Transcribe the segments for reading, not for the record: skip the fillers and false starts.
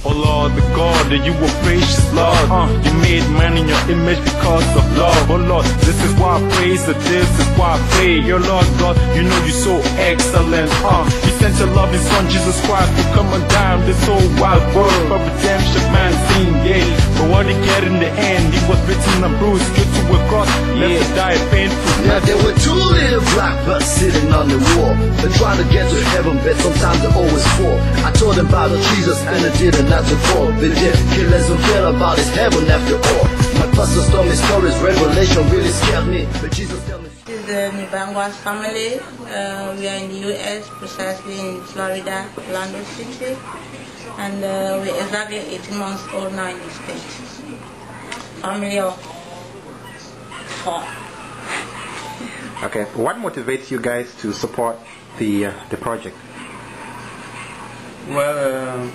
Oh Lord, the God, that you were gracious, Lord. You made man in your image because of love. Oh Lord, this is why I praise, that this is why I pray. Your Lord God, you know you're so excellent. You sent your loving Son, Jesus Christ, to come and die on this whole wild world for redemption, man, seen, yeah. But what he get in the end, he was bitten and bruised, get to a cross, left to die a painful death. Now there were two little black butts sitting on the wall. They're trying to get to heaven, but sometimes they always fall. I told them about the Jesus and they didn't not to fall. But yeah, killers don't care about his heaven after all. My pastor told me stories, revelation really scared me. But Jesus tell me. This is the Nibangwa's family. We are in the US, precisely in Florida, Orlando City. And we're exactly 18 months old now in the States. Family of 4. Okay, what motivates you guys to support the project? Well,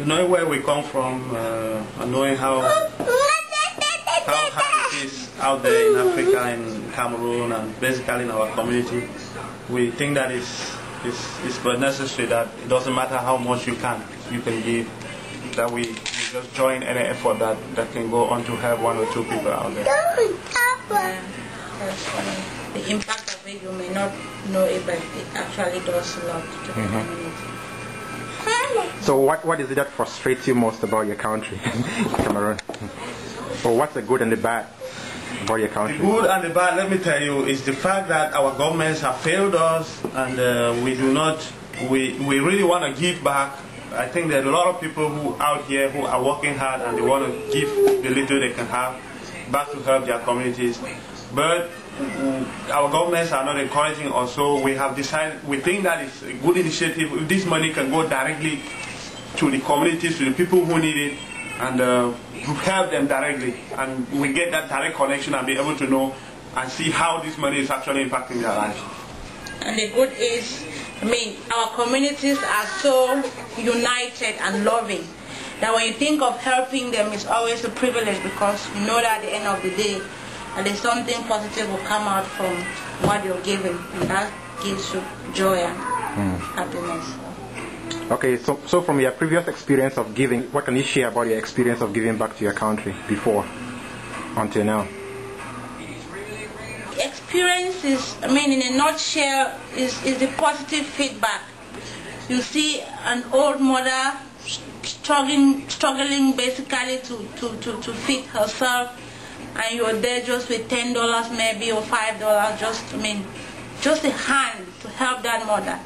knowing where we come from, and knowing how hard it is out there in Africa, in Cameroon, and basically in our community, we think that it's necessary that it doesn't matter how much you can give, that we just join any effort that can go on to help 1 or 2 people out there. The impact of it, you may not know it, but it actually does a lot to the community. So what is it that frustrates you most about your country, Cameroon? Or what's the good and the bad about your country? The good and the bad, let me tell you, is the fact that our governments have failed us, and we really want to give back. I think there are a lot of people who out here who are working hard and they want to give the little they can have back to help their communities. But our governments are not encouraging us, so we have decided, we think that it's a good initiative if this money can go directly to the communities, to the people who need it, and help them directly, and we get that direct connection and be able to know and see how this money is actually impacting their lives. And the good is, our communities are so united and loving that when you think of helping them, it's always a privilege, because you know that at the end of the day, at least something positive will come out from what you're giving, and that gives you joy and happiness. Okay, so from your previous experience of giving, what can you share about your experience of giving back to your country before, until now? Experience is, in a nutshell, is the positive feedback. You see an old mother struggling basically to feed herself, and you're there just with $10 maybe or $5, just a hand to help that mother,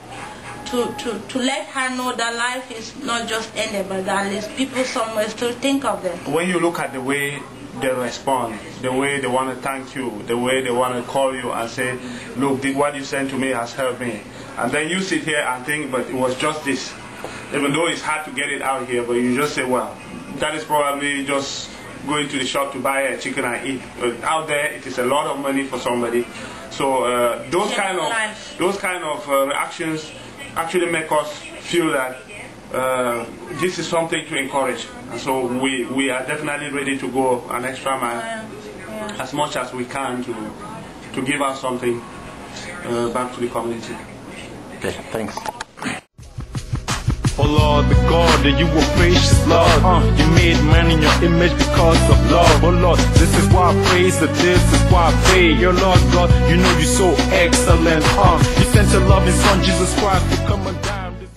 to let her know that life is not just ended, but that at least people somewhere still think of them. When you look at the way they respond, the way they want to thank you, the way they want to call you and say, look, what you sent to me has helped me. And then you sit here and think, but it was just this. Even though it's hard to get it out here, but you just say, well, that is probably just going to the shop to buy a chicken and eat. But out there, it is a lot of money for somebody. So those kind of reactions actually make us feel that this is something to encourage, and so we are definitely ready to go an extra mile as much as we can to give us something back to the community. Okay, thanks. Oh Lord, the God, that you were gracious, Lord. You made man in your image because of love. Oh Lord, this is why I praise, that this is why I pray. Your Lord God, you know you're so excellent. You sent your loving Son, Jesus Christ,